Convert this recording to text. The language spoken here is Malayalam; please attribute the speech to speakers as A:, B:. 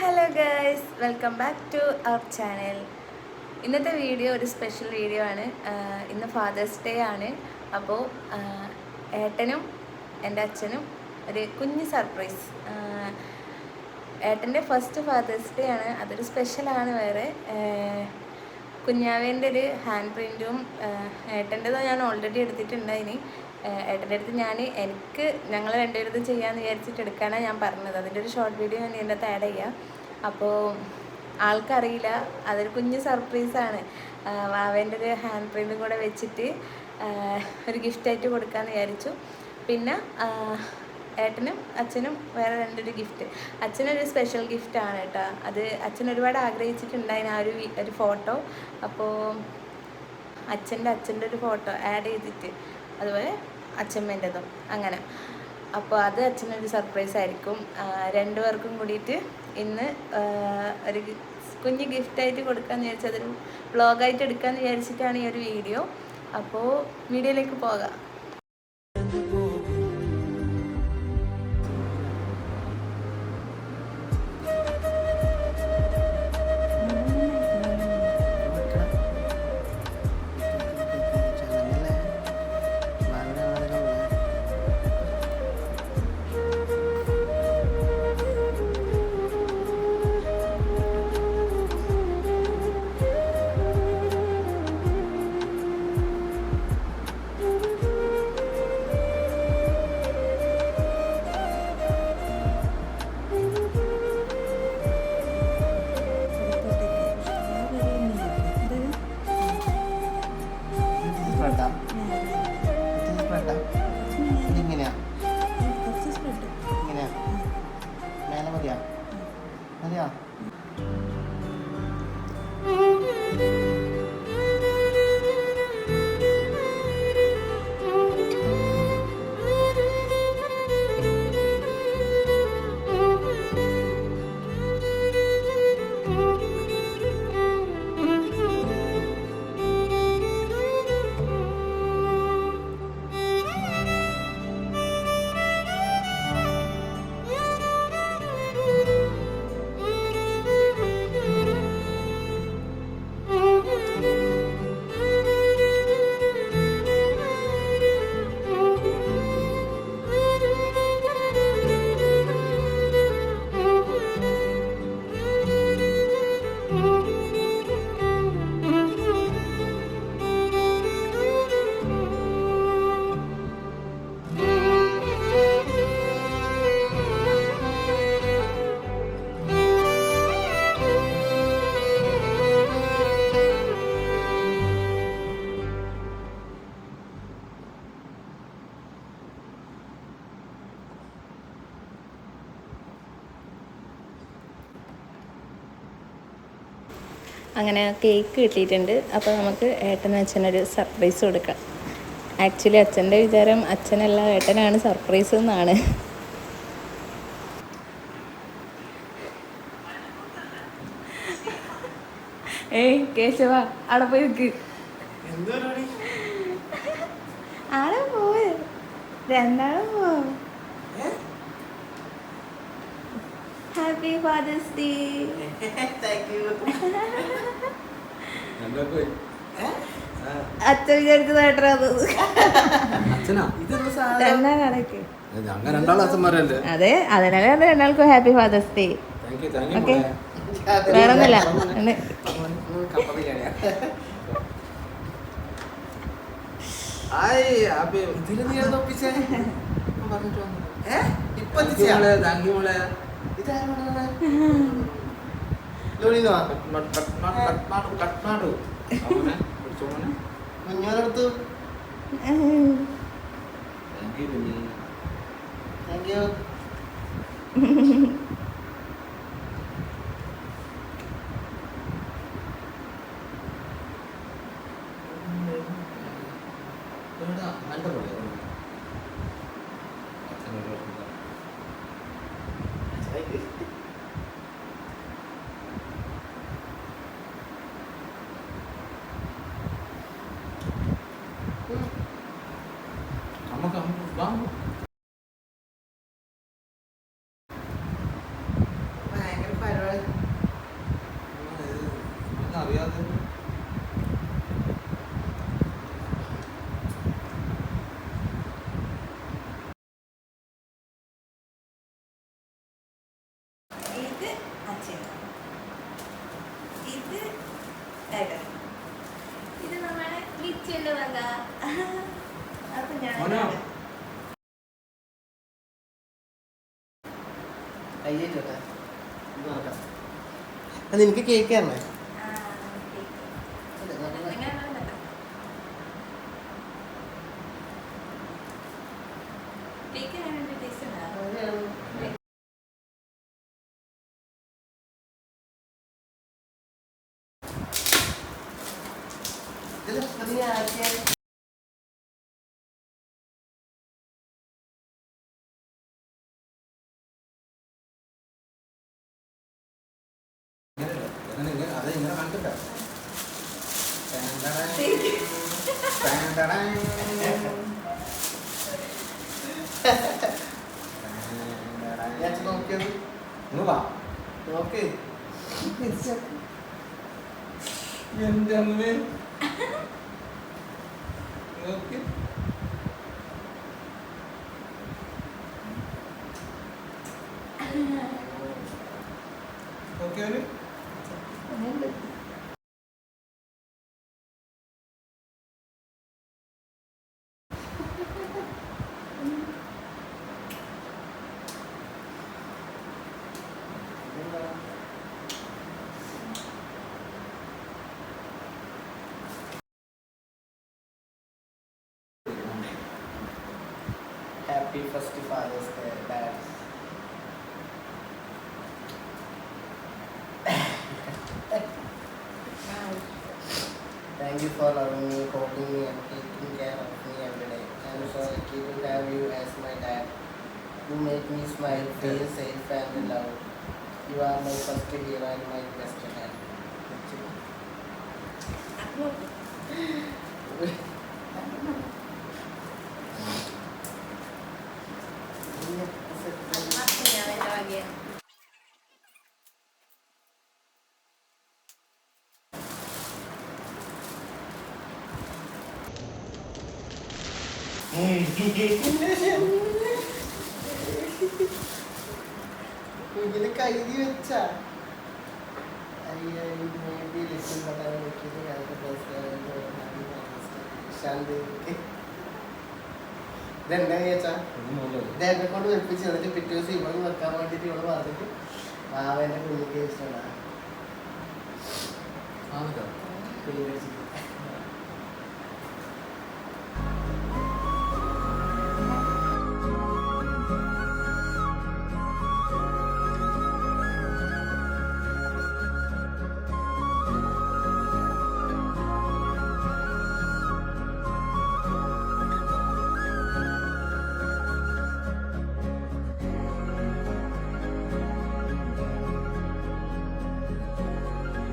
A: Hello guys, welcome back to our channel. ഇന്നത്തെ വീഡിയോ ഒരു സ്പെഷ്യൽ വീഡിയോ ആണ്. ഇന്ന് ഫാദേഴ്സ് ഡേ ആണ്. അപ്പോൾ ഏട്ടനും എൻ്റെ അച്ഛനും ഒരു കുഞ്ഞ് സർപ്രൈസ്. ഏട്ടൻ്റെ ഫസ്റ്റ് ഫാദേഴ്സ് ഡേ ആണ്. അതൊരു സ്പെഷ്യലാണ്. വേറെ കുഞ്ഞാവേൻ്റെ ഒരു ഹാൻഡ് പ്രിൻറ്റും ഏട്ടൻ്റെതോ ഞാൻ ഓൾറെഡി എടുത്തിട്ടുണ്ട്. ഇനി ഏട്ടൻ്റെ അടുത്ത് ഞങ്ങൾ രണ്ടുപേരും ചെയ്യാമെന്ന് വിചാരിച്ചിട്ട് എടുക്കാനാണ് ഞാൻ പറഞ്ഞത്. അതിൻ്റെ ഒരു ഷോർട്ട് വീഡിയോ ഞാൻ ഇതിൻ്റെ അകത്ത് ആഡ് ചെയ്യാം. അപ്പോൾ ആൾക്കറിയില്ല, അതൊരു കുഞ്ഞ് സർപ്രൈസാണ്. വാവേൻ്റെ ഒരു ഹാൻഡ് പ്രിൻറ്റും കൂടെ വെച്ചിട്ട് ഒരു ഗിഫ്റ്റായിട്ട് കൊടുക്കാമെന്ന് വിചാരിച്ചു. പിന്നെ ഏട്ടനും അച്ഛനും വേറെ രണ്ടൊരു ഗിഫ്റ്റ്. അച്ഛനൊരു സ്പെഷ്യൽ ഗിഫ്റ്റാണ് കേട്ടോ. അത് അച്ഛൻ ഒരുപാട് ആഗ്രഹിച്ചിട്ടുണ്ടായിരുന്നു, ആ ഒരു ഫോട്ടോ. അപ്പോൾ അച്ഛൻ്റെ ഒരു ഫോട്ടോ ആഡ് ചെയ്തിട്ട്, അതുപോലെ അച്ഛമ്മേൻ്റെതും അങ്ങനെ. അപ്പോൾ അത് അച്ഛനൊരു സർപ്രൈസ് ആയിരിക്കും. രണ്ടുപേർക്കും കൂടിയിട്ട് ഇന്ന് ഒരു കുഞ്ഞ് ഗിഫ്റ്റായിട്ട് കൊടുക്കാമെന്ന് വിചാരിച്ചു. അതൊരു വ്ളോഗായിട്ട് എടുക്കാമെന്ന് വിചാരിച്ചിട്ടാണ് ഈ ഒരു വീഡിയോ. അപ്പോൾ വീഡിയോയിലേക്ക് പോകാം. അങ്ങനെ കേക്ക് കിട്ടിയിട്ടുണ്ട്. അപ്പോൾ നമുക്ക് ഏട്ടനും അച്ഛനൊരു സർപ്രൈസ് കൊടുക്കാം. ആക്ച്വലി അച്ഛൻ്റെ വിചാരം അച്ഛനല്ല ഏട്ടനാണ് സർപ്രൈസ് എന്നാണ്. ഏയ് കേശവ, അവിടെ പോയി നിൽക്ക്. ആടെ പോവ്, രണ്ടാളും പോവും. Happy Father's day. അച്ഛൻ വിചാരിച്ചതായിട്ടത് അതെ, അതിനാലെ രണ്ടാൾക്കും ഹാപ്പി ഫാദേഴ്സ് ഡേ. ഓക്കെ, വേറൊന്നുമില്ല.
B: കുഞ്ഞോനടുത്ത് താങ്ക് യു.
A: ചെയ്യുന്നത്. ഇത് ഏട്ടൻ. ഇത് നമ്മുടെ കിച്ചൻ്റെ വക. അപ്പൊ ഞാൻ
B: കയ്യേ ചോട്ടെ അത് എനിക്ക് കേക്കാണ്.
C: അത് ഇങ്ങനെ കണ്ടിട്ടോ
B: നോക്കിയത് നോക്ക്
C: എന്റെ അമ്മേ നോക്കി നോക്കിയാല്
B: Happy first Father's Day, Dad. Thank you for loving me, holding me, and taking care of me every day. I'm so lucky to have you as my dad. You make me smile, feel safe and loved. You are my first hero and my best dad. ഇതില് കൈതി വെച്ച ഇതെന്താ ചോദിച്ചാ ഇതെന്നെ കൊണ്ട് വെപ്പിച്ച് എന്നിട്ട് പിറ്റേ ദിവസം ഇവള് വെക്കാൻ വേണ്ടിട്ട് ഇവള് പറഞ്ഞിട്ട് മാവേന്റെ കുഞ്ഞിക്ക് ഇഷ്ടമുണ്ടാകും.